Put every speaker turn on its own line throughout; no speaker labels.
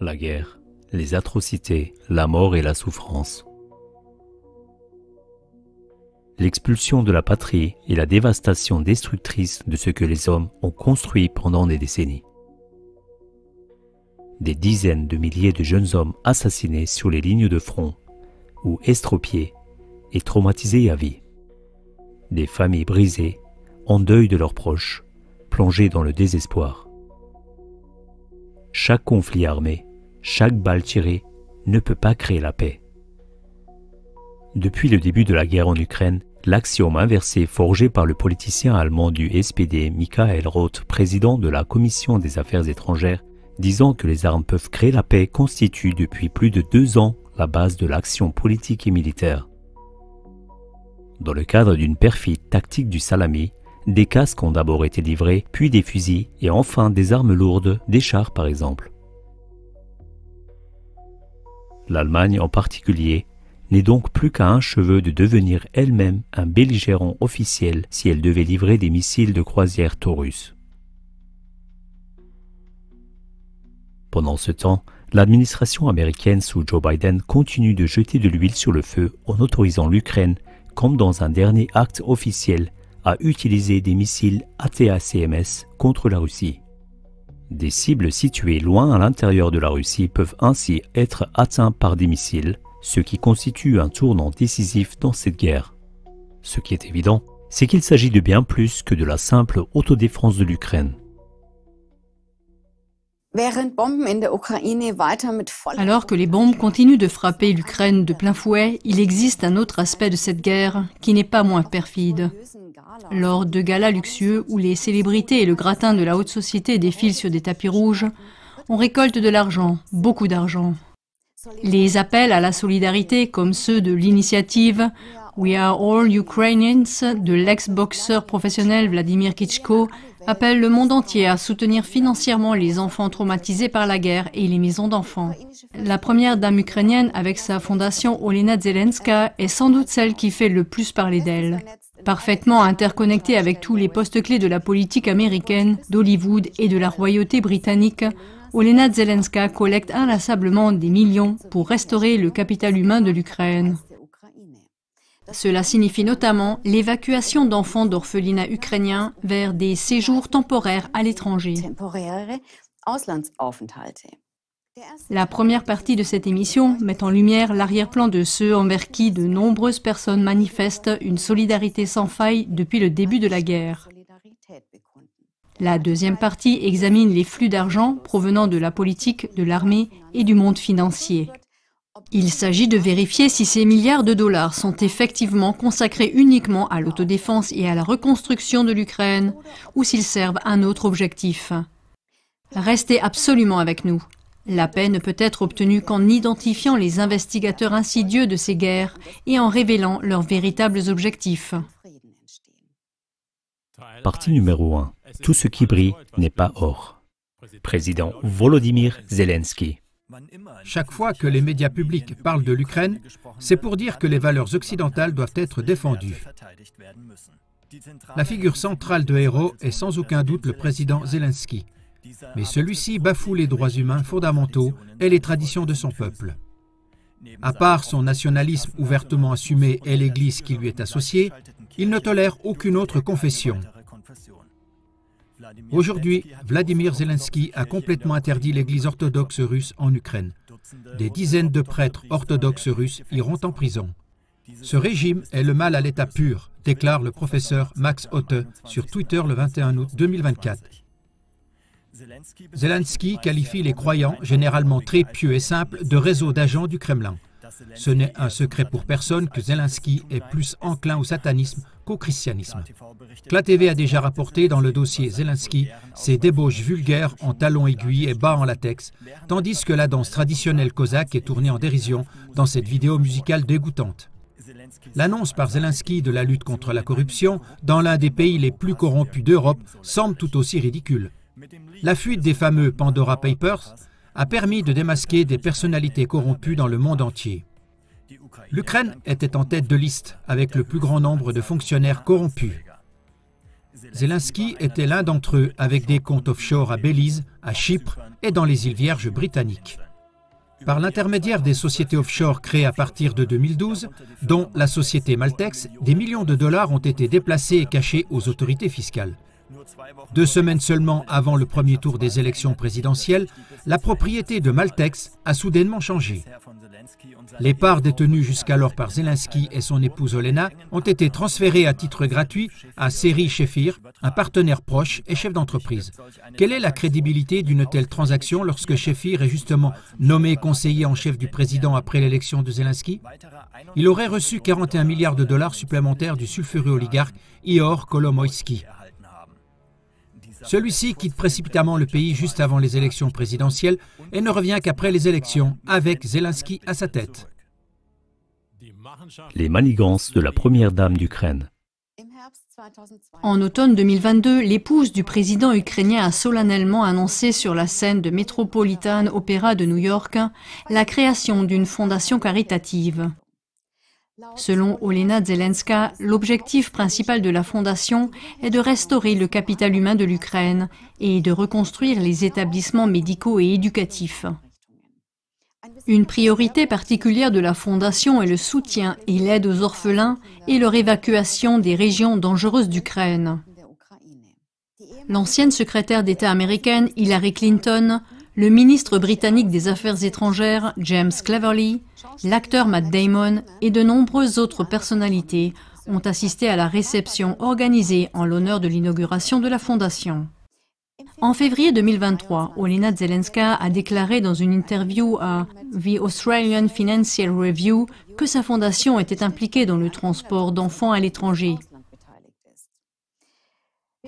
La guerre, les atrocités, la mort et la souffrance. L'expulsion de la patrie et la dévastation destructrice de ce que les hommes ont construit pendant des décennies. Des dizaines de milliers de jeunes hommes assassinés sur les lignes de front ou estropiés et traumatisés à vie. Des familles brisées, en deuil de leurs proches, plongées dans le désespoir. Chaque conflit armé, chaque balle tirée ne peut pas créer la paix. Depuis le début de la guerre en Ukraine, l'axiome inversé forgé par le politicien allemand du SPD Michael Roth, président de la Commission des Affaires étrangères, disant que les armes peuvent créer la paix, constitue depuis plus de 2 ans la base de l'action politique et militaire. Dans le cadre d'une perfide tactique du salami, des casques ont d'abord été livrés, puis des fusils et enfin des armes lourdes, des chars par exemple. L'Allemagne en particulier n'est donc plus qu'à un cheveu de devenir elle-même un belligérant officiel si elle devait livrer des missiles de croisière Taurus. Pendant ce temps, l'administration américaine sous Joe Biden continue de jeter de l'huile sur le feu en autorisant l'Ukraine, comme dans un dernier acte officiel, à utiliser des missiles ATACMS contre la Russie. Des cibles situées loin à l'intérieur de la Russie peuvent ainsi être atteintes par des missiles, ce qui constitue un tournant décisif dans cette guerre. Ce qui est évident, c'est qu'il s'agit de bien plus que de la simple autodéfense de l'Ukraine.
Alors que les bombes continuent de frapper l'Ukraine de plein fouet, il existe un autre aspect de cette guerre qui n'est pas moins perfide. Lors de galas luxueux où les célébrités et le gratin de la haute société défilent sur des tapis rouges, on récolte de l'argent, beaucoup d'argent. Les appels à la solidarité, comme ceux de l'initiative We Are All Ukrainians de l'ex-boxeur professionnel Vladimir Klitschko, appellent le monde entier à soutenir financièrement les enfants traumatisés par la guerre et les maisons d'enfants. La première dame ukrainienne avec sa fondation Olena Zelenska est sans doute celle qui fait le plus parler d'elle. Parfaitement interconnectée avec tous les postes clés de la politique américaine, d'Hollywood et de la royauté britannique, Olena Zelenska collecte inlassablement des millions pour restaurer le capital humain de l'Ukraine. Cela signifie notamment l'évacuation d'enfants d'orphelinats ukrainiens vers des séjours temporaires à l'étranger. La première partie de cette émission met en lumière l'arrière-plan de ceux envers qui de nombreuses personnes manifestent une solidarité sans faille depuis le début de la guerre. La deuxième partie examine les flux d'argent provenant de la politique, de l'armée et du monde financier. Il s'agit de vérifier si ces milliards de dollars sont effectivement consacrés uniquement à l'autodéfense et à la reconstruction de l'Ukraine, ou s'ils servent un autre objectif. Restez absolument avec nous. La paix ne peut être obtenue qu'en identifiant les investigateurs insidieux de ces guerres et en révélant leurs véritables objectifs.
Partie numéro 1. Tout ce qui brille n'est pas or. Président Volodymyr Zelensky.
Chaque fois que les médias publics parlent de l'Ukraine, c'est pour dire que les valeurs occidentales doivent être défendues. La figure centrale de héros est sans aucun doute le président Zelensky. Mais celui-ci bafoue les droits humains fondamentaux et les traditions de son peuple. À part son nationalisme ouvertement assumé et l'Église qui lui est associée, il ne tolère aucune autre confession. Aujourd'hui, Vladimir Zelensky a complètement interdit l'Église orthodoxe russe en Ukraine. Des dizaines de prêtres orthodoxes russes iront en prison. Ce régime est le mal à l'état pur, déclare le professeur Max Otte sur Twitter le 21 août 2024. Zelensky qualifie les croyants, généralement très pieux et simples, de réseau d'agents du Kremlin. Ce n'est un secret pour personne que Zelensky est plus enclin au satanisme qu'au christianisme. CLA TV a déjà rapporté dans le dossier Zelensky ses débauches vulgaires en talons aiguilles et bas en latex, tandis que la danse traditionnelle cosaque est tournée en dérision dans cette vidéo musicale dégoûtante. L'annonce par Zelensky de la lutte contre la corruption dans l'un des pays les plus corrompus d'Europe semble tout aussi ridicule. La fuite des fameux Pandora Papers a permis de démasquer des personnalités corrompues dans le monde entier. L'Ukraine était en tête de liste avec le plus grand nombre de fonctionnaires corrompus. Zelensky était l'un d'entre eux avec des comptes offshore à Belize, à Chypre et dans les îles Vierges britanniques. Par l'intermédiaire des sociétés offshore créées à partir de 2012, dont la société Maltex, des millions de dollars ont été déplacés et cachés aux autorités fiscales. 2 semaines seulement avant le premier tour des élections présidentielles, la propriété de Maltex a soudainement changé. Les parts détenues jusqu'alors par Zelensky et son épouse Olena ont été transférées à titre gratuit à Seri Shefir, un partenaire proche et chef d'entreprise. Quelle est la crédibilité d'une telle transaction lorsque Shefir est justement nommé conseiller en chef du président après l'élection de Zelensky? Il aurait reçu 41 milliards de dollars supplémentaires du sulfureux oligarque Ihor Kolomoïski. Celui-ci quitte précipitamment le pays juste avant les élections présidentielles et ne revient qu'après les élections, avec Zelensky à sa tête.
Les manigances de la première dame d'Ukraine.
En automne 2022, l'épouse du président ukrainien a solennellement annoncé sur la scène de Metropolitan Opera de New York la création d'une fondation caritative. Selon Olena Zelenska, l'objectif principal de la fondation est de restaurer le capital humain de l'Ukraine et de reconstruire les établissements médicaux et éducatifs. Une priorité particulière de la fondation est le soutien et l'aide aux orphelins et leur évacuation des régions dangereuses d'Ukraine. L'ancienne secrétaire d'État américaine Hillary Clinton, le ministre britannique des Affaires étrangères James Cleverly, l'acteur Matt Damon et de nombreuses autres personnalités ont assisté à la réception organisée en l'honneur de l'inauguration de la fondation. En février 2023, Olena Zelenska a déclaré dans une interview à The Australian Financial Review que sa fondation était impliquée dans le transport d'enfants à l'étranger.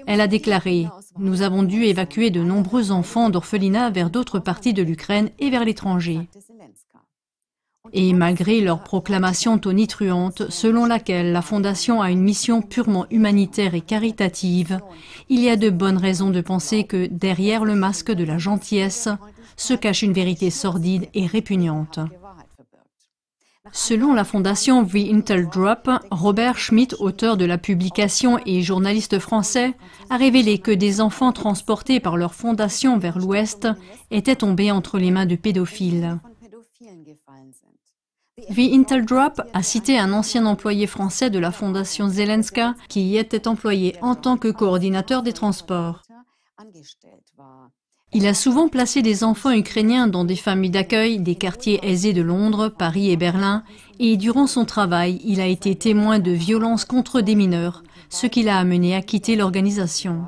Elle a déclaré « Nous avons dû évacuer de nombreux enfants d'orphelinat vers d'autres parties de l'Ukraine et vers l'étranger. » Et malgré leur proclamation tonitruante selon laquelle la Fondation a une mission purement humanitaire et caritative, il y a de bonnes raisons de penser que derrière le masque de la gentillesse se cache une vérité sordide et répugnante. Selon la fondation The Intel Drop, Robert Schmidt, auteur de la publication et journaliste français, a révélé que des enfants transportés par leur fondation vers l'Ouest étaient tombés entre les mains de pédophiles. The Intel Drop a cité un ancien employé français de la fondation Zelenska qui y était employé en tant que coordinateur des transports. Il a souvent placé des enfants ukrainiens dans des familles d'accueil des quartiers aisés de Londres, Paris et Berlin, et durant son travail, il a été témoin de violences contre des mineurs, ce qui l'a amené à quitter l'organisation.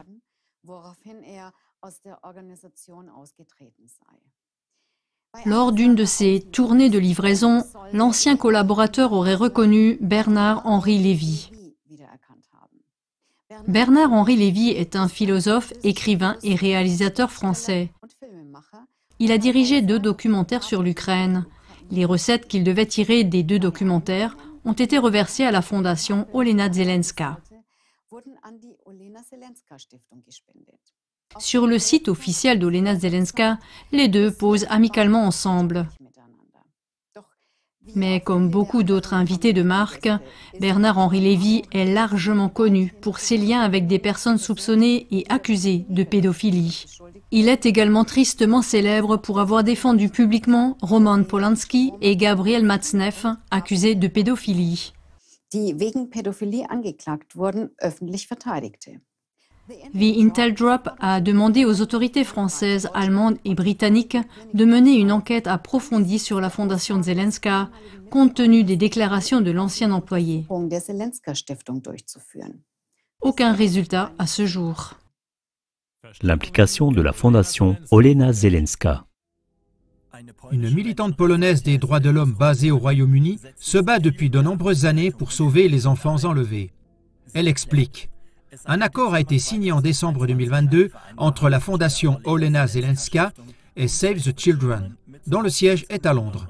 Lors d'une de ses tournées de livraison, l'ancien collaborateur aurait reconnu Bernard-Henri Lévy. Bernard-Henri Lévy est un philosophe, écrivain et réalisateur français. Il a dirigé 2 documentaires sur l'Ukraine. Les recettes qu'il devait tirer des 2 documentaires ont été reversées à la fondation Olena Zelenska. Sur le site officiel d'Olena Zelenska, les deux posent amicalement ensemble. Mais comme beaucoup d'autres invités de marque, Bernard-Henri Lévy est largement connu pour ses liens avec des personnes soupçonnées et accusées de pédophilie. Il est également tristement célèbre pour avoir défendu publiquement Roman Polanski et Gabriel Matzneff, accusés de pédophilie. The Intel Drop a demandé aux autorités françaises, allemandes et britanniques de mener une enquête approfondie sur la fondation Zelenska, compte tenu des déclarations de l'ancien employé. Aucun résultat à ce jour.
L'implication de la fondation Olena Zelenska.
Une militante polonaise des droits de l'homme basée au Royaume-Uni se bat depuis de nombreuses années pour sauver les enfants enlevés. Elle explique. Un accord a été signé en décembre 2022 entre la fondation Olena Zelenska et Save the Children, dont le siège est à Londres.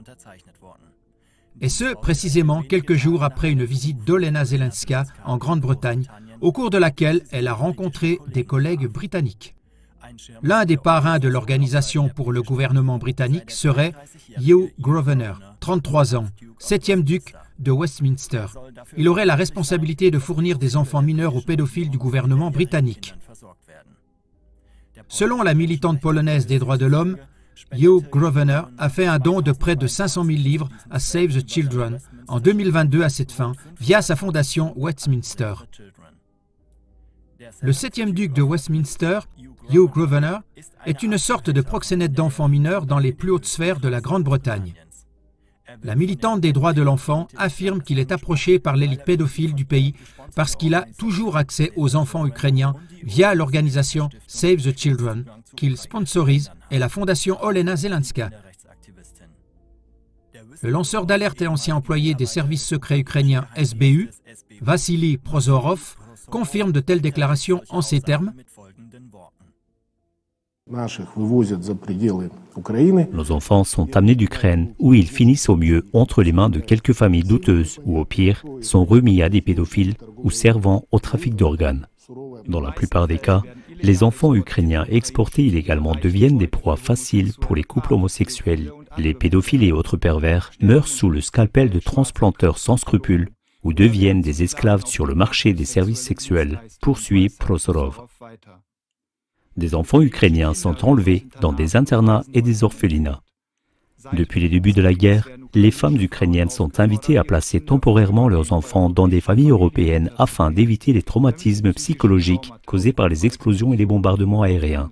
Et ce, précisément quelques jours après une visite d'Olena Zelenska en Grande-Bretagne, au cours de laquelle elle a rencontré des collègues britanniques. L'un des parrains de l'organisation pour le gouvernement britannique serait Hugh Grosvenor, 33 ans, 7e duc de Westminster. Il aurait la responsabilité de fournir des enfants mineurs aux pédophiles du gouvernement britannique. Selon la militante polonaise des droits de l'homme, Hugh Grosvenor a fait un don de près de 500 000 livres à Save the Children en 2022 à cette fin, via sa fondation Westminster. Le 7e duc de Westminster, Hugh Grosvenor, est une sorte de proxénète d'enfants mineurs dans les plus hautes sphères de la Grande-Bretagne. La militante des droits de l'enfant affirme qu'il est approché par l'élite pédophile du pays parce qu'il a toujours accès aux enfants ukrainiens via l'organisation Save the Children, qu'il sponsorise, et la fondation Olena Zelenska. Le lanceur d'alerte et ancien employé des services secrets ukrainiens SBU, Vassili Prozorov, confirme de telles déclarations en ces termes.
Nos enfants sont amenés d'Ukraine, où ils finissent au mieux entre les mains de quelques familles douteuses, ou au pire, sont remis à des pédophiles ou servant au trafic d'organes. Dans la plupart des cas, les enfants ukrainiens exportés illégalement deviennent des proies faciles pour les couples homosexuels. Les pédophiles et autres pervers meurent sous le scalpel de transplanteurs sans scrupules ou deviennent des esclaves sur le marché des services sexuels, poursuit Prozorov. Des enfants ukrainiens sont enlevés dans des internats et des orphelinats. Depuis les débuts de la guerre, les femmes ukrainiennes sont invitées à placer temporairement leurs enfants dans des familles européennes afin d'éviter les traumatismes psychologiques causés par les explosions et les bombardements aériens.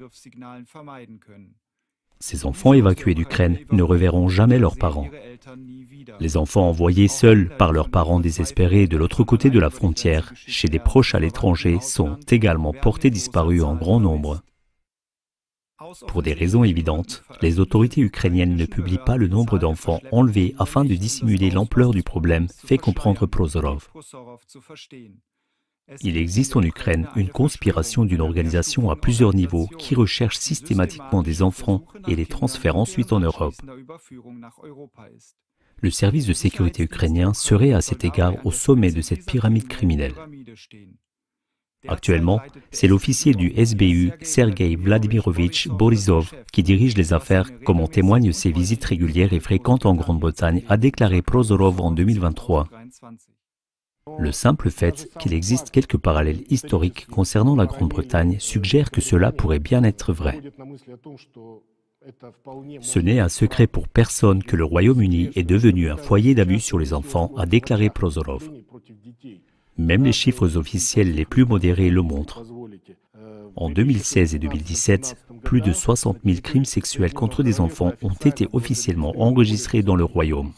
Ces enfants évacués d'Ukraine ne reverront jamais leurs parents. Les enfants envoyés seuls par leurs parents désespérés de l'autre côté de la frontière, chez des proches à l'étranger, sont également portés disparus en grand nombre. Pour des raisons évidentes, les autorités ukrainiennes ne publient pas le nombre d'enfants enlevés afin de dissimuler l'ampleur du problème, fait comprendre Prozorov. Il existe en Ukraine une conspiration d'une organisation à plusieurs niveaux qui recherche systématiquement des enfants et les transfère ensuite en Europe. Le service de sécurité ukrainien serait à cet égard au sommet de cette pyramide criminelle. Actuellement, c'est l'officier du SBU, Sergei Vladimirovitch Borisov, qui dirige les affaires, comme en témoignent ses visites régulières et fréquentes en Grande-Bretagne, a déclaré Prozorov en 2023. Le simple fait qu'il existe quelques parallèles historiques concernant la Grande-Bretagne suggère que cela pourrait bien être vrai. Ce n'est un secret pour personne que le Royaume-Uni est devenu un foyer d'abus sur les enfants, a déclaré Prozorov. Même les chiffres officiels les plus modérés le montrent. En 2016 et 2017, plus de 60 000 crimes sexuels contre des enfants ont été officiellement enregistrés dans le Royaume.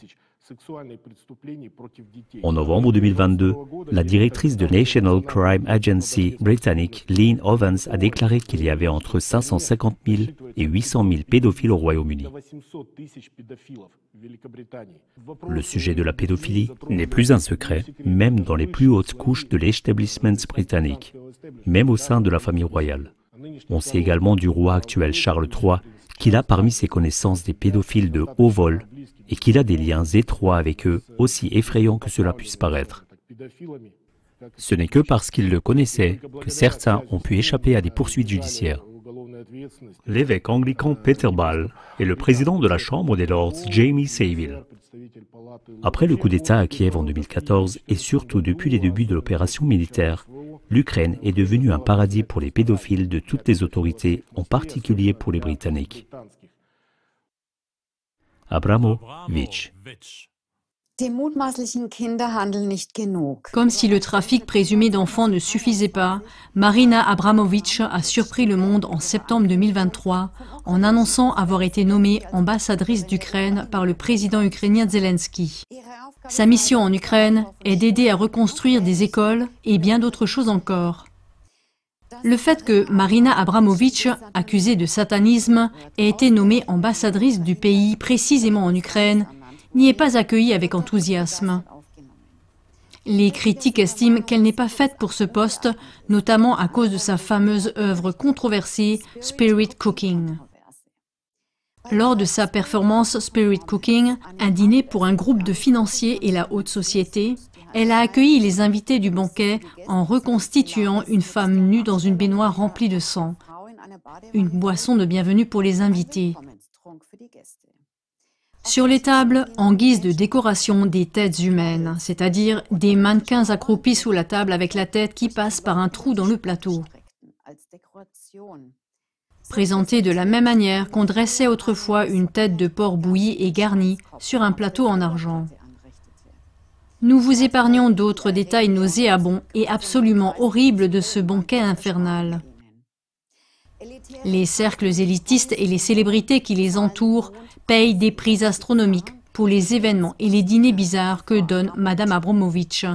En novembre 2022, la directrice de National Crime Agency britannique, Lynn Ovens, a déclaré qu'il y avait entre 550 000 et 800 000 pédophiles au Royaume-Uni. Le sujet de la pédophilie n'est plus un secret, même dans les plus hautes couches de l'establishment britannique, même au sein de la famille royale. On sait également du roi actuel Charles III qu'il a parmi ses connaissances des pédophiles de haut vol et qu'il a des liens étroits avec eux, aussi effrayants que cela puisse paraître. Ce n'est que parce qu'il le connaissait que certains ont pu échapper à des poursuites judiciaires. L'évêque anglican Peter Ball et le président de la Chambre des Lords, Jamie Saville. Après le coup d'État à Kiev en 2014 et surtout depuis les débuts de l'opération militaire, l'Ukraine est devenue un paradis pour les pédophiles de toutes les autorités, en particulier pour les Britanniques. Abramovich.
Comme si le trafic présumé d'enfants ne suffisait pas, Marina Abramovich a surpris le monde en septembre 2023 en annonçant avoir été nommée ambassadrice d'Ukraine par le président ukrainien Zelensky. Sa mission en Ukraine est d'aider à reconstruire des écoles et bien d'autres choses encore. Le fait que Marina Abramovich, accusée de satanisme, ait été nommée ambassadrice du pays précisément en Ukraine, n'y est pas accueillie avec enthousiasme. Les critiques estiment qu'elle n'est pas faite pour ce poste, notamment à cause de sa fameuse œuvre controversée Spirit Cooking. Lors de sa performance Spirit Cooking, un dîner pour un groupe de financiers et la haute société, elle a accueilli les invités du banquet en reconstituant une femme nue dans une baignoire remplie de sang, une boisson de bienvenue pour les invités. Sur les tables, en guise de décoration, des têtes humaines, c'est-à-dire des mannequins accroupis sous la table avec la tête qui passe par un trou dans le plateau. présenté de la même manière qu'on dressait autrefois une tête de porc bouilli et garnie sur un plateau en argent. Nous vous épargnons d'autres détails nauséabonds et absolument horribles de ce banquet infernal. Les cercles élitistes et les célébrités qui les entourent payent des prix astronomiques pour les événements et les dîners bizarres que donne Madame Abramovitch.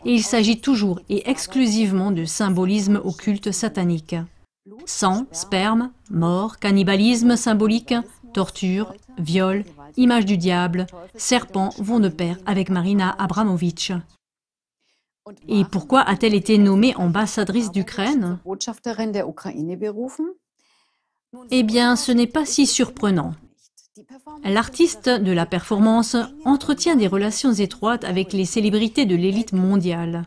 Et il s'agit toujours et exclusivement de symbolisme occulte satanique. Sang, sperme, mort, cannibalisme symbolique, torture, viol, image du diable, serpent vont de pair avec Marina Abramovitch. Et pourquoi a-t-elle été nommée ambassadrice d'Ukraine? Eh bien, ce n'est pas si surprenant. L'artiste de la performance entretient des relations étroites avec les célébrités de l'élite mondiale.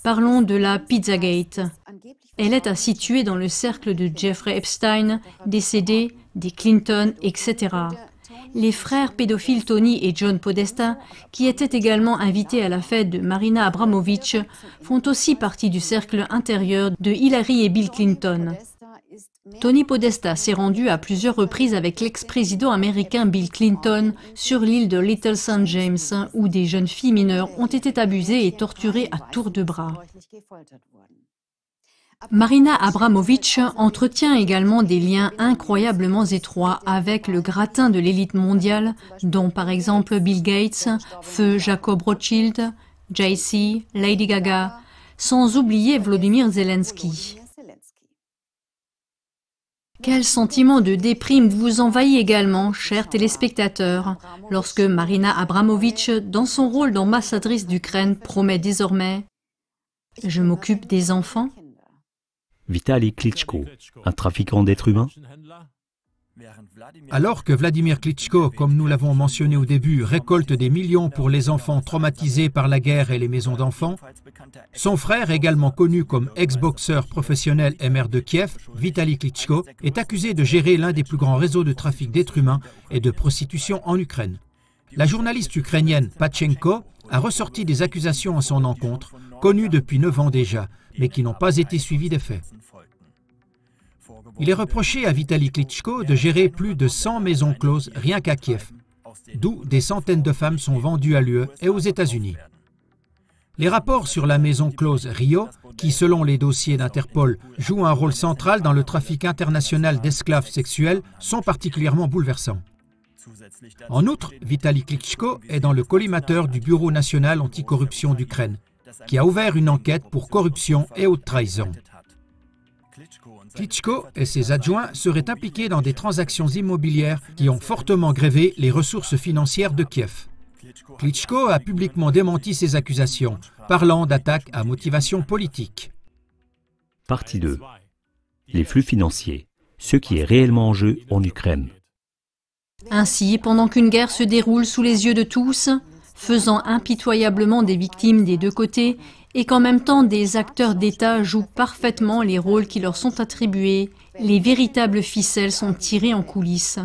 Parlons de la Pizzagate. Elle est à situer dans le cercle de Jeffrey Epstein, décédé, des Clinton, etc. Les frères pédophiles Tony et John Podesta, qui étaient également invités à la fête de Marina Abramovitch, font aussi partie du cercle intérieur de Hillary et Bill Clinton. Tony Podesta s'est rendu à plusieurs reprises avec l'ex-président américain Bill Clinton sur l'île de Little St. James, où des jeunes filles mineures ont été abusées et torturées à tour de bras. Marina Abramovitch entretient également des liens incroyablement étroits avec le gratin de l'élite mondiale, dont par exemple Bill Gates, feu Jacob Rothschild, Jay-Z, Lady Gaga, sans oublier Volodymyr Zelensky. Quel sentiment de déprime vous envahit également, chers téléspectateurs, lorsque Marina Abramovitch, dans son rôle d'ambassadrice d'Ukraine, promet désormais « Je m'occupe des enfants ».
Vitali Klitschko, un trafiquant d'êtres humains?
Alors que Vladimir Klitschko, comme nous l'avons mentionné au début, récolte des millions pour les enfants traumatisés par la guerre et les maisons d'enfants, son frère, également connu comme ex-boxeur professionnel et maire de Kiev, Vitali Klitschko, est accusé de gérer l'un des plus grands réseaux de trafic d'êtres humains et de prostitution en Ukraine. La journaliste ukrainienne Pachenko a ressorti des accusations en son encontre, connues depuis 9 ans déjà, mais qui n'ont pas été suivies d'effet. Il est reproché à Vitali Klitschko de gérer plus de 100 maisons closes rien qu'à Kiev, d'où des centaines de femmes sont vendues à l'UE et aux États-Unis. Les rapports sur la maison close Rio, qui selon les dossiers d'Interpol joue un rôle central dans le trafic international d'esclaves sexuels, sont particulièrement bouleversants. En outre, Vitali Klitschko est dans le collimateur du Bureau national anticorruption d'Ukraine, qui a ouvert une enquête pour corruption et haute trahison. Klitschko et ses adjoints seraient impliqués dans des transactions immobilières qui ont fortement grévé les ressources financières de Kiev. Klitschko a publiquement démenti ces accusations, parlant d'attaques à motivation politique.
Partie 2. Les flux financiers, ce qui est réellement en jeu en Ukraine.
Ainsi, pendant qu'une guerre se déroule sous les yeux de tous, faisant impitoyablement des victimes des deux côtés, et qu'en même temps des acteurs d'État jouent parfaitement les rôles qui leur sont attribués, les véritables ficelles sont tirées en coulisses.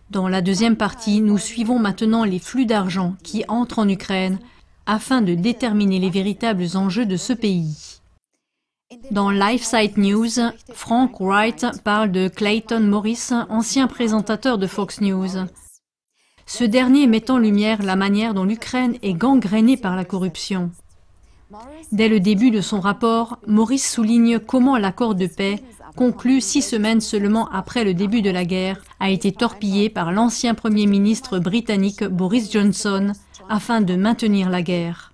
Dans la deuxième partie, nous suivons maintenant les flux d'argent qui entrent en Ukraine afin de déterminer les véritables enjeux de ce pays. Dans LifeSite News, Frank Wright parle de Clayton Morris, ancien présentateur de Fox News. Ce dernier met en lumière la manière dont l'Ukraine est gangrénée par la corruption. Dès le début de son rapport, Maurice souligne comment l'accord de paix, conclu 6 semaines seulement après le début de la guerre, a été torpillé par l'ancien Premier ministre britannique Boris Johnson afin de maintenir la guerre.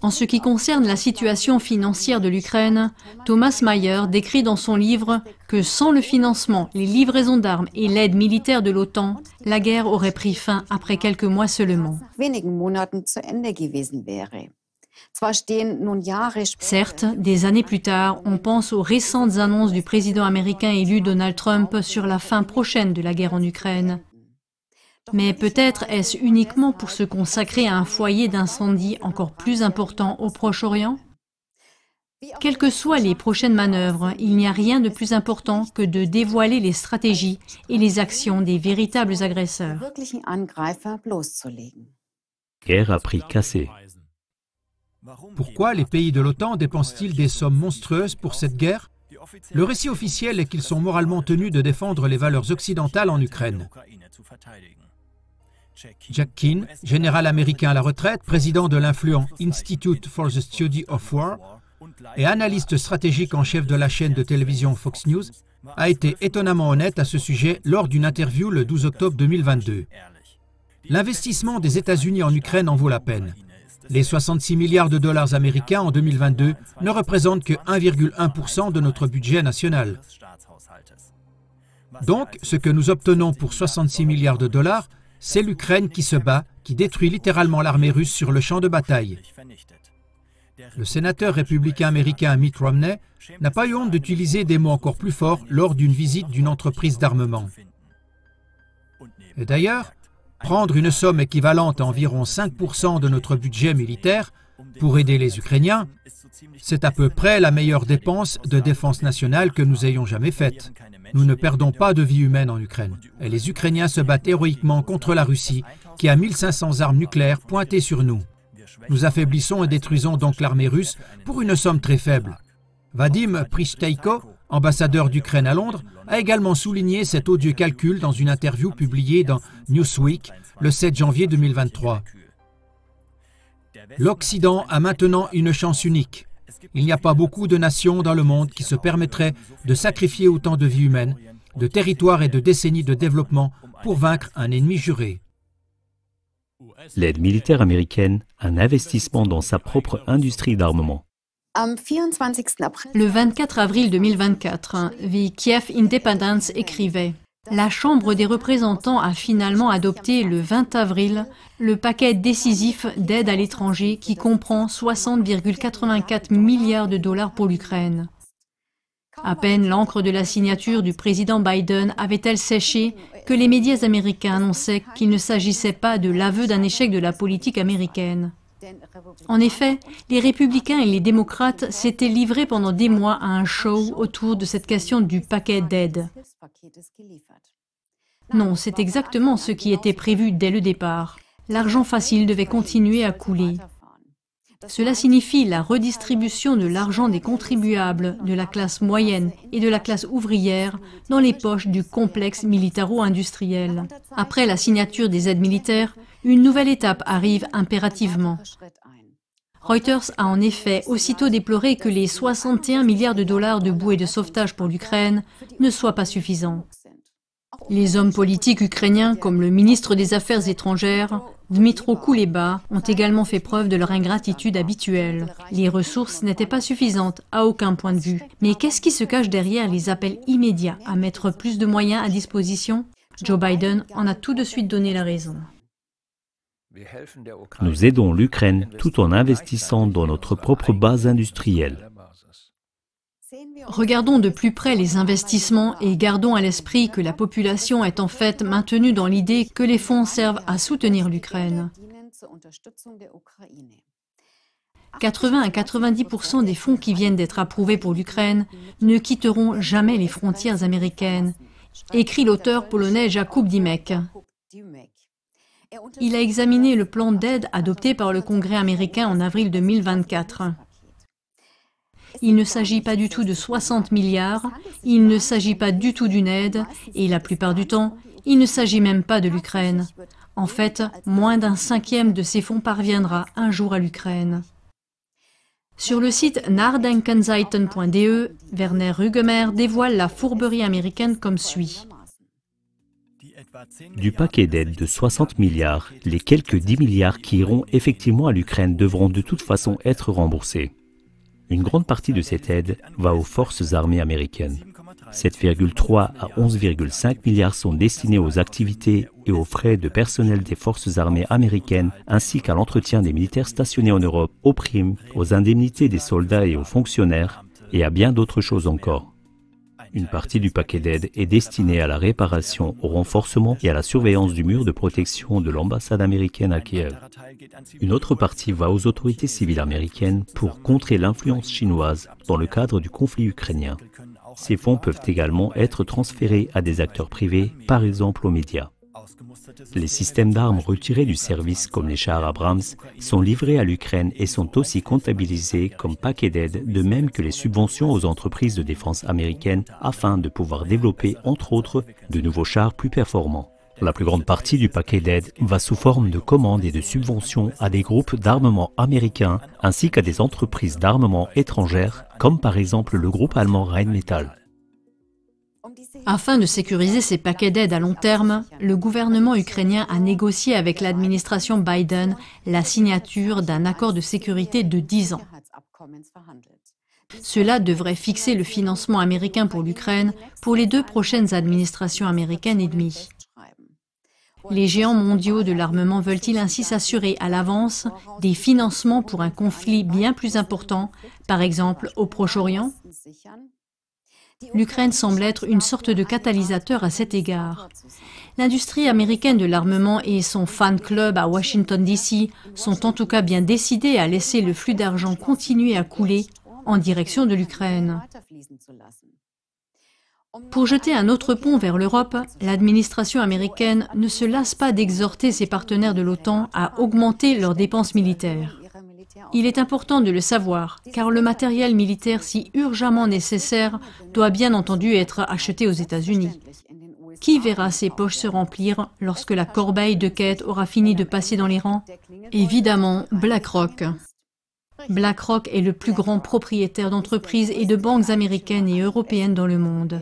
En ce qui concerne la situation financière de l'Ukraine, Thomas Mayer décrit dans son livre que sans le financement, les livraisons d'armes et l'aide militaire de l'OTAN, la guerre aurait pris fin après quelques mois seulement. Certes, des années plus tard, on pense aux récentes annonces du président américain élu Donald Trump sur la fin prochaine de la guerre en Ukraine. Mais peut-être est-ce uniquement pour se consacrer à un foyer d'incendie encore plus important au Proche-Orient? Quelles que soient les prochaines manœuvres, il n'y a rien de plus important que de dévoiler les stratégies et les actions des véritables agresseurs.
Guerre à prix cassé.
Pourquoi les pays de l'OTAN dépensent-ils des sommes monstrueuses pour cette guerre? Le récit officiel est qu'ils sont moralement tenus de défendre les valeurs occidentales en Ukraine. Jack Keane, général américain à la retraite, président de l'influent Institute for the Study of War et analyste stratégique en chef de la chaîne de télévision Fox News, a été étonnamment honnête à ce sujet lors d'une interview le 12 octobre 2022. L'investissement des États-Unis en Ukraine en vaut la peine. Les 66 milliards de dollars américains en 2022 ne représentent que 1,1% de notre budget national. Donc, ce que nous obtenons pour 66 milliards de dollars, c'est l'Ukraine qui se bat, qui détruit littéralement l'armée russe sur le champ de bataille. Le sénateur républicain américain Mitt Romney n'a pas eu honte d'utiliser des mots encore plus forts lors d'une visite d'une entreprise d'armement. Et d'ailleurs, prendre une somme équivalente à environ 5% de notre budget militaire pour aider les Ukrainiens, c'est à peu près la meilleure dépense de défense nationale que nous ayons jamais faite. Nous ne perdons pas de vie humaine en Ukraine. Et les Ukrainiens se battent héroïquement contre la Russie, qui a 1500 armes nucléaires pointées sur nous. Nous affaiblissons et détruisons donc l'armée russe pour une somme très faible. Vadim Pristaïko, ambassadeur d'Ukraine à Londres, a également souligné cet odieux calcul dans une interview publiée dans Newsweek le 7 janvier 2023. L'Occident a maintenant une chance unique. Il n'y a pas beaucoup de nations dans le monde qui se permettraient de sacrifier autant de vies humaines, de territoires et de décennies de développement pour vaincre un ennemi juré.
L'aide militaire américaine, un investissement dans sa propre industrie d'armement.
Le 24 avril 2024, The Kiev Independence écrivait « La Chambre des représentants a finalement adopté le 20 avril le paquet décisif d'aide à l'étranger qui comprend 60,84 milliards de dollars pour l'Ukraine. » À peine l'encre de la signature du président Biden avait-elle séché que les médias américains annonçaient qu'il ne s'agissait pas de l'aveu d'un échec de la politique américaine. En effet, les républicains et les démocrates s'étaient livrés pendant des mois à un show autour de cette question du paquet d'aide. Non, c'est exactement ce qui était prévu dès le départ. L'argent facile devait continuer à couler. Cela signifie la redistribution de l'argent des contribuables, de la classe moyenne et de la classe ouvrière dans les poches du complexe militaro-industriel. Après la signature des aides militaires, une nouvelle étape arrive impérativement. Reuters a en effet aussitôt déploré que les 61 milliards de dollars de bouées de sauvetage pour l'Ukraine ne soient pas suffisants. Les hommes politiques ukrainiens, comme le ministre des Affaires étrangères, Dmytro Kuleba, ont également fait preuve de leur ingratitude habituelle. Les ressources n'étaient pas suffisantes à aucun point de vue. Mais qu'est-ce qui se cache derrière les appels immédiats à mettre plus de moyens à disposition? Joe Biden en a tout de suite donné la raison.
Nous aidons l'Ukraine tout en investissant dans notre propre base industrielle.
Regardons de plus près les investissements et gardons à l'esprit que la population est en fait maintenue dans l'idée que les fonds servent à soutenir l'Ukraine. 80 à 90% des fonds qui viennent d'être approuvés pour l'Ukraine ne quitteront jamais les frontières américaines, écrit l'auteur polonais Jakub Dymek. Il a examiné le plan d'aide adopté par le Congrès américain en avril 2024. Il ne s'agit pas du tout de 60 milliards, il ne s'agit pas du tout d'une aide, et la plupart du temps, il ne s'agit même pas de l'Ukraine. En fait, moins d'un cinquième de ces fonds parviendra un jour à l'Ukraine. Sur le site nachdenkenseiten.de, Werner Rugemer dévoile la fourberie américaine comme suit.
Du paquet d'aide de 60 milliards, les quelques 10 milliards qui iront effectivement à l'Ukraine devront de toute façon être remboursés. Une grande partie de cette aide va aux forces armées américaines. 7,3 à 11,5 milliards sont destinés aux activités et aux frais de personnel des forces armées américaines ainsi qu'à l'entretien des militaires stationnés en Europe, aux primes, aux indemnités des soldats et aux fonctionnaires et à bien d'autres choses encore. Une partie du paquet d'aide est destinée à la réparation, au renforcement et à la surveillance du mur de protection de l'ambassade américaine à Kiev. Une autre partie va aux autorités civiles américaines pour contrer l'influence chinoise dans le cadre du conflit ukrainien. Ces fonds peuvent également être transférés à des acteurs privés, par exemple aux médias. Les systèmes d'armes retirés du service comme les chars Abrams sont livrés à l'Ukraine et sont aussi comptabilisés comme paquets d'aide, de même que les subventions aux entreprises de défense américaines afin de pouvoir développer, entre autres, de nouveaux chars plus performants. La plus grande partie du paquet d'aide va sous forme de commandes et de subventions à des groupes d'armement américains ainsi qu'à des entreprises d'armement étrangères, comme par exemple le groupe allemand Rheinmetall.
Afin de sécuriser ces paquets d'aide à long terme, le gouvernement ukrainien a négocié avec l'administration Biden la signature d'un accord de sécurité de 10 ans. Cela devrait fixer le financement américain pour l'Ukraine pour les 2 prochaines administrations américaines et demie. Les géants mondiaux de l'armement veulent-ils ainsi s'assurer à l'avance des financements pour un conflit bien plus important, par exemple au Proche-Orient? L'Ukraine semble être une sorte de catalyseur à cet égard. L'industrie américaine de l'armement et son fan club à Washington DC sont en tout cas bien décidés à laisser le flux d'argent continuer à couler en direction de l'Ukraine. Pour jeter un autre pont vers l'Europe, l'administration américaine ne se lasse pas d'exhorter ses partenaires de l'OTAN à augmenter leurs dépenses militaires. Il est important de le savoir, car le matériel militaire si urgemment nécessaire doit bien entendu être acheté aux États-Unis. Qui verra ses poches se remplir lorsque la corbeille de quête aura fini de passer dans les rangs? Évidemment, BlackRock. BlackRock est le plus grand propriétaire d'entreprises et de banques américaines et européennes dans le monde.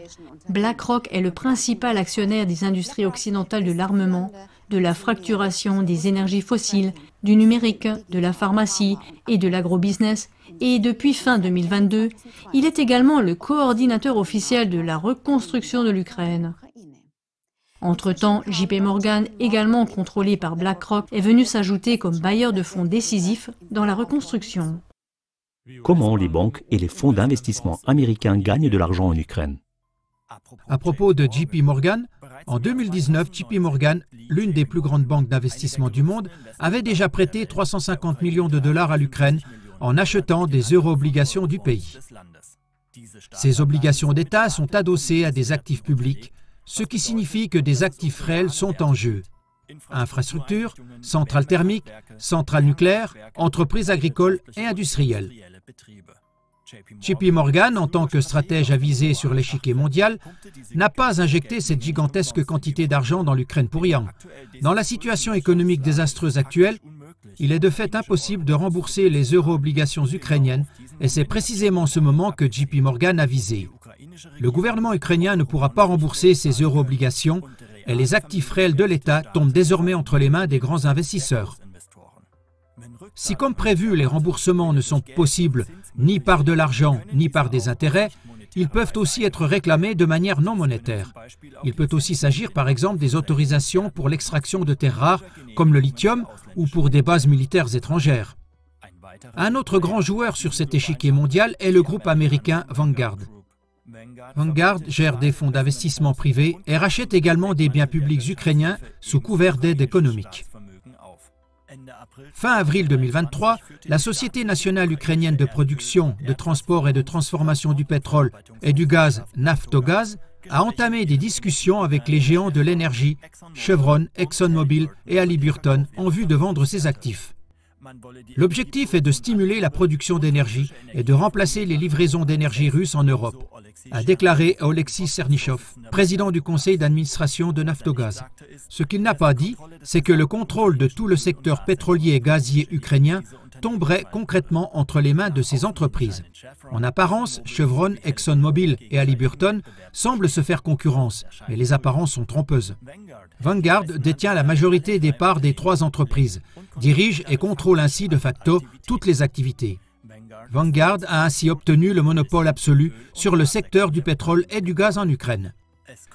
BlackRock est le principal actionnaire des industries occidentales de l'armement, de la fracturation des énergies fossiles, du numérique, de la pharmacie et de l'agrobusiness, et depuis fin 2022, il est également le coordinateur officiel de la reconstruction de l'Ukraine. Entre-temps, JP Morgan, également contrôlé par BlackRock, est venu s'ajouter comme bailleur de fonds décisif dans la reconstruction.
Comment les banques et les fonds d'investissement américains gagnent de l'argent en Ukraine?
À propos de JP Morgan, en 2019, JP Morgan, l'une des plus grandes banques d'investissement du monde, avait déjà prêté 350 millions de dollars à l'Ukraine en achetant des euro-obligations du pays. Ces obligations d'État sont adossées à des actifs publics, ce qui signifie que des actifs réels sont en jeu. Infrastructures, centrales thermiques, centrales nucléaires, entreprises agricoles et industrielles. JP Morgan, en tant que stratège avisé sur l'échiquier mondial, n'a pas injecté cette gigantesque quantité d'argent dans l'Ukraine pour rien. Dans la situation économique désastreuse actuelle, il est de fait impossible de rembourser les euro-obligations ukrainiennes et c'est précisément ce moment que JP Morgan a visé. Le gouvernement ukrainien ne pourra pas rembourser ces euro-obligations et les actifs réels de l'État tombent désormais entre les mains des grands investisseurs. Si comme prévu les remboursements ne sont possibles ni par de l'argent ni par des intérêts, ils peuvent aussi être réclamés de manière non monétaire. Il peut aussi s'agir par exemple des autorisations pour l'extraction de terres rares comme le lithium ou pour des bases militaires étrangères. Un autre grand joueur sur cet échiquier mondial est le groupe américain Vanguard. Vanguard gère des fonds d'investissement privés et rachète également des biens publics ukrainiens sous couvert d'aide économique. Fin avril 2023, la Société nationale ukrainienne de production, de transport et de transformation du pétrole et du gaz Naftogaz a entamé des discussions avec les géants de l'énergie, Chevron, ExxonMobil et Halliburton, en vue de vendre ses actifs. L'objectif est de stimuler la production d'énergie et de remplacer les livraisons d'énergie russes en Europe, a déclaré Oleksiy Sernyshov, président du conseil d'administration de Naftogaz. Ce qu'il n'a pas dit, c'est que le contrôle de tout le secteur pétrolier et gazier ukrainien tomberait concrètement entre les mains de ces entreprises. En apparence, Chevron, ExxonMobil et Halliburton semblent se faire concurrence, mais les apparences sont trompeuses. Vanguard détient la majorité des parts des 3 entreprises, dirige et contrôle ainsi de facto toutes les activités. Vanguard a ainsi obtenu le monopole absolu sur le secteur du pétrole et du gaz en Ukraine.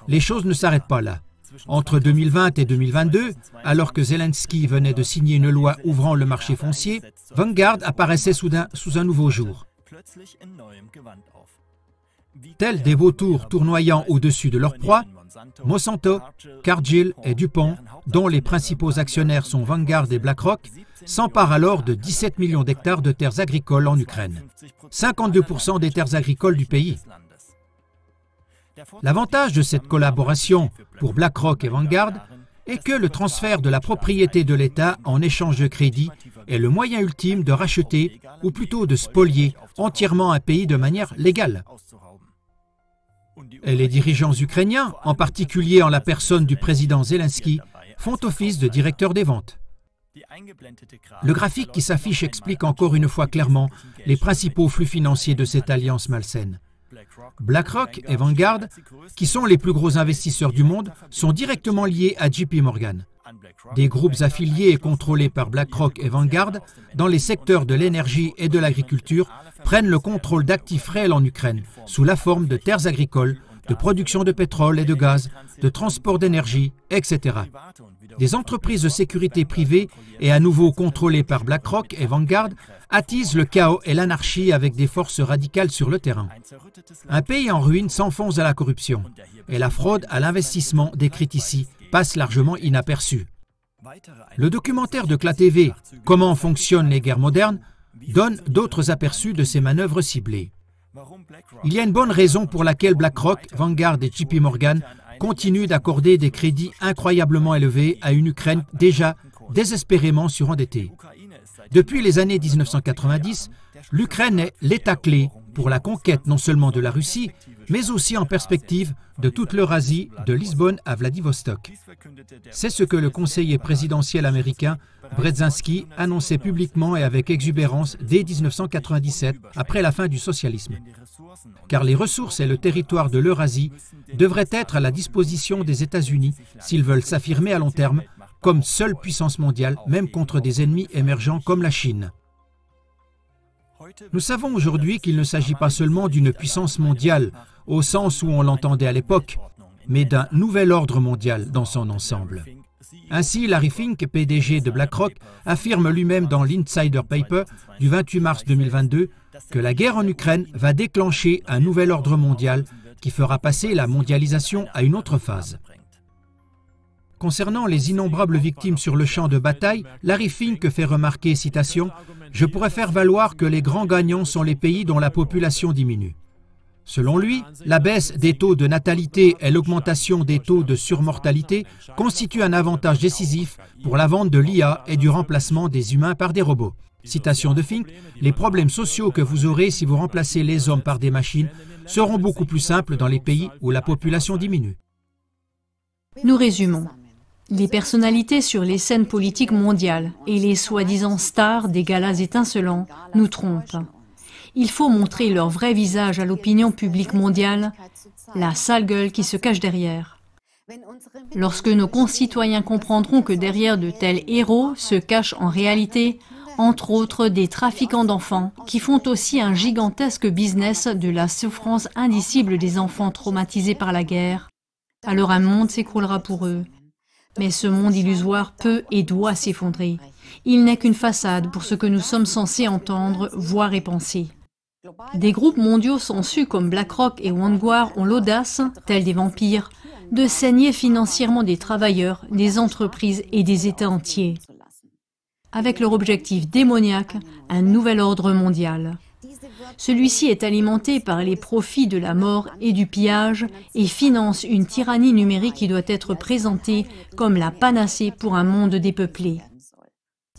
Les choses ne s'arrêtent pas là. Entre 2020 et 2022, alors que Zelensky venait de signer une loi ouvrant le marché foncier, Vanguard apparaissait soudain sous un nouveau jour. Tels des vautours tournoyant au-dessus de leur proie, Monsanto, Cargill et DuPont, dont les principaux actionnaires sont Vanguard et BlackRock, s'emparent alors de 17 millions d'hectares de terres agricoles en Ukraine, 52% des terres agricoles du pays. L'avantage de cette collaboration pour BlackRock et Vanguard et que le transfert de la propriété de l'État en échange de crédit est le moyen ultime de racheter, ou plutôt de spolier, entièrement un pays de manière légale. Et les dirigeants ukrainiens, en particulier en la personne du président Zelensky, font office de directeurs des ventes. Le graphique qui s'affiche explique encore une fois clairement les principaux flux financiers de cette alliance malsaine. BlackRock et Vanguard, qui sont les plus gros investisseurs du monde, sont directement liés à JP Morgan. Des groupes affiliés et contrôlés par BlackRock et Vanguard dans les secteurs de l'énergie et de l'agriculture prennent le contrôle d'actifs réels en Ukraine sous la forme de terres agricoles, de production de pétrole et de gaz, de transport d'énergie, etc. Des entreprises de sécurité privées et à nouveau contrôlées par BlackRock et Vanguard attisent le chaos et l'anarchie avec des forces radicales sur le terrain. Un pays en ruine s'enfonce à la corruption et la fraude à l'investissement décrite ici passe largement inaperçue. Le documentaire de CLA-TV « Comment fonctionnent les guerres modernes » donne d'autres aperçus de ces manœuvres ciblées. Il y a une bonne raison pour laquelle BlackRock, Vanguard et JP Morgan continuent d'accorder des crédits incroyablement élevés à une Ukraine déjà désespérément surendettée. Depuis les années 1990, l'Ukraine est l'état clé pour la conquête non seulement de la Russie, mais aussi en perspective de toute l'Eurasie, de Lisbonne à Vladivostok. C'est ce que le conseiller présidentiel américain Brzezinski annonçait publiquement et avec exubérance dès 1997, après la fin du socialisme. Car les ressources et le territoire de l'Eurasie devraient être à la disposition des États-Unis s'ils veulent s'affirmer à long terme comme seule puissance mondiale, même contre des ennemis émergents comme la Chine. Nous savons aujourd'hui qu'il ne s'agit pas seulement d'une puissance mondiale, au sens où on l'entendait à l'époque, mais d'un nouvel ordre mondial dans son ensemble. Ainsi, Larry Fink, PDG de BlackRock, affirme lui-même dans l'Insider Paper du 28 mars 2022 que la guerre en Ukraine va déclencher un nouvel ordre mondial qui fera passer la mondialisation à une autre phase. Concernant les innombrables victimes sur le champ de bataille, Larry Fink fait remarquer, citation, « Je pourrais faire valoir que les grands gagnants sont les pays dont la population diminue. » Selon lui, la baisse des taux de natalité et l'augmentation des taux de surmortalité constituent un avantage décisif pour la vente de l'IA et du remplacement des humains par des robots. Citation de Fink, « Les problèmes sociaux que vous aurez si vous remplacez les hommes par des machines seront beaucoup plus simples dans les pays où la population diminue. »
Nous résumons. Les personnalités sur les scènes politiques mondiales et les soi-disant stars des galas étincelants nous trompent. Il faut montrer leur vrai visage à l'opinion publique mondiale, la sale gueule qui se cache derrière. Lorsque nos concitoyens comprendront que derrière de tels héros se cachent en réalité, entre autres, des trafiquants d'enfants qui font aussi un gigantesque business de la souffrance indicible des enfants traumatisés par la guerre, alors un monde s'écroulera pour eux. Mais ce monde illusoire peut et doit s'effondrer. Il n'est qu'une façade pour ce que nous sommes censés entendre, voir et penser. Des groupes mondiaux sensus comme BlackRock et Vanguard ont l'audace, tels des vampires, de saigner financièrement des travailleurs, des entreprises et des États entiers. Avec leur objectif démoniaque, un nouvel ordre mondial. Celui-ci est alimenté par les profits de la mort et du pillage et finance une tyrannie numérique qui doit être présentée comme la panacée pour un monde dépeuplé.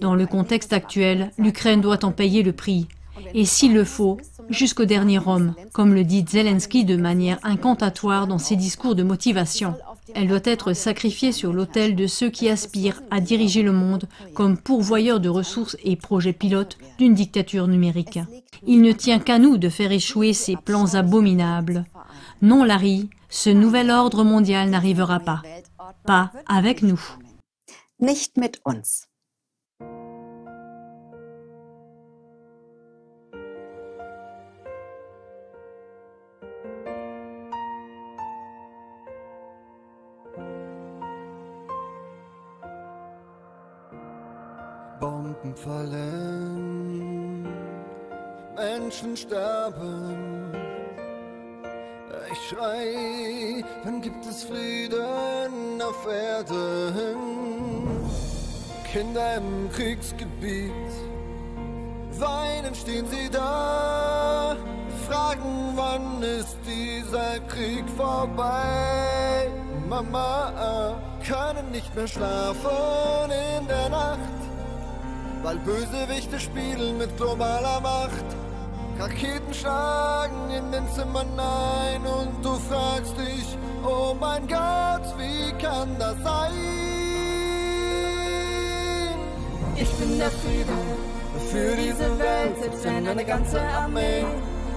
Dans le contexte actuel, l'Ukraine doit en payer le prix, et s'il le faut, jusqu'au dernier homme, comme le dit Zelensky de manière incantatoire dans ses discours de motivation. Elle doit être sacrifiée sur l'autel de ceux qui aspirent à diriger le monde comme pourvoyeurs de ressources et projets pilotes d'une dictature numérique. Il ne tient qu'à nous de faire échouer ces plans abominables. Non, Larry, ce nouvel ordre mondial n'arrivera pas. Pas avec nous.
Nicht mit uns.
Bomben fallen, Menschen sterben. Ich schrei, wann gibt es Frieden auf Erden? Kinder im Kriegsgebiet, weinen stehen sie da, fragen, wann ist dieser Krieg vorbei? Mama, können nicht mehr schlafen in der Nacht, weil Bösewichte spielen mit globaler Macht. Raketen schlagen in den Zimmern ein und du fragst dich, oh mein Gott, wie kann das sein? Ich bin der Friede für diese Welt, selbst wenn eine ganze Armee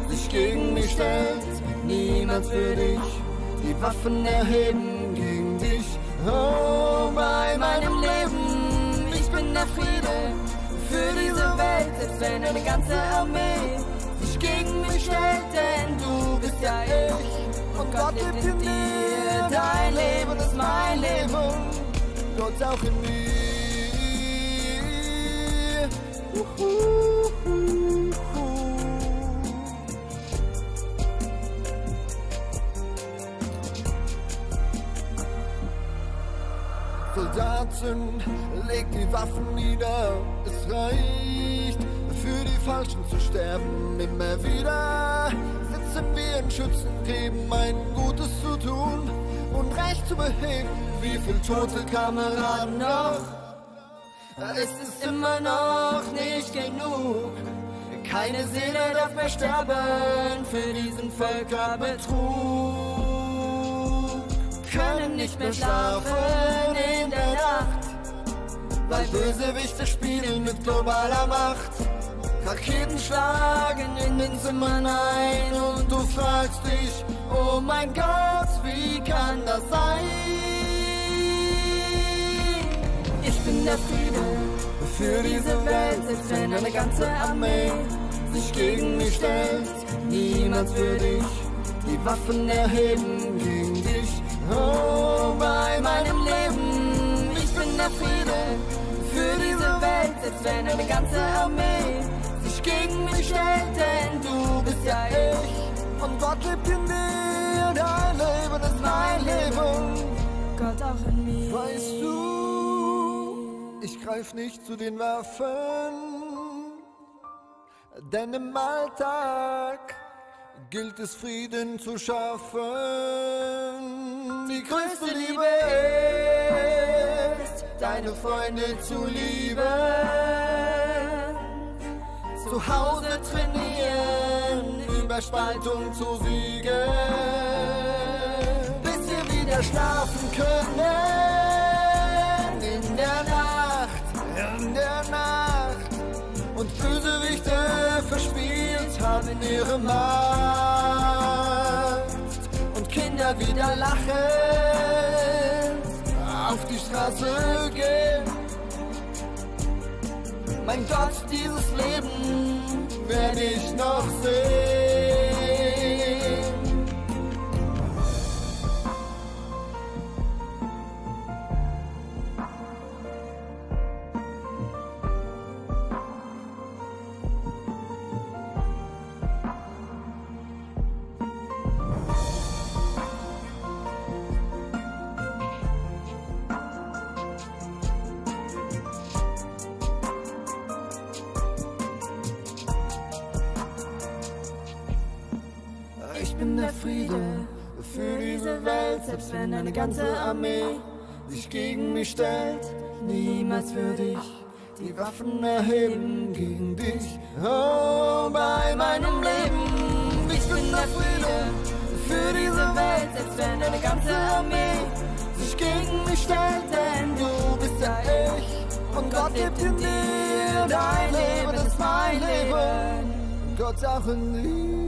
sich gegen mich stellt. Niemals würde ich die Waffen erheben gegen dich. Oh, bei meinem Leben, ich bin der Friede für diese Welt, selbst wenn eine ganze Armee sich gegen mich stellt, denn du bist ja ich und Gott lebt in dir. Dein Leben ist mein Leben, Gott auch in mir. Soldaten, legt die Waffen nieder, es reicht, für die Falschen zu sterben. Immer wieder sitzen wir in Schützengräben, ein Gutes zu tun und Recht zu beheben. Wie viel tote Kameraden noch? Es ist immer noch nicht genug. Keine Seele darf mehr sterben für diesen Völkerbetrug. Können nicht mehr schlafen in der Nacht, weil Bösewichte spielen mit globaler Macht. Raketen schlagen in den Zimmern ein und du fragst dich, oh mein Gott, wie kann das sein? Ich bin der Friede für diese Welt, selbst wenn eine ganze Armee sich gegen mich stellt. Niemals würde ich die Waffen erheben gegen dich. Oh, bei meinem Leben, ich bin der Friede für diese Welt, selbst wenn eine ganze Armee sich gegen mich stellt, denn du bist ja ich und Gott lebt in dir. Dein Leben ist mein Leben, Gott auch in mir. Weißt du, ich greif nicht zu den Waffen, denn im Alltag gilt es Frieden zu schaffen. Die größte Liebe ist, deine Freunde zu lieben, zu Hause trainieren, über Spaltung zu siegen, bis wir wieder schlafen können in der Nacht, und Bösewichte verspielt haben ihre Macht und Kinder wieder lachen, auf die Straße gehen. Mein Gott, dieses Leben werde ich noch sehen. Ich bin der Friede für diese Welt, selbst wenn eine ganze Armee sich gegen mich stellt. Niemals würde ich die Waffen erheben gegen dich. Oh, bei meinem Leben, ich bin der Friede für diese Welt, selbst wenn eine ganze Armee sich gegen mich stellt, denn du bist ja ich und Gott lebt in dir. Dein Leben ist mein Leben, Gott auch in dir.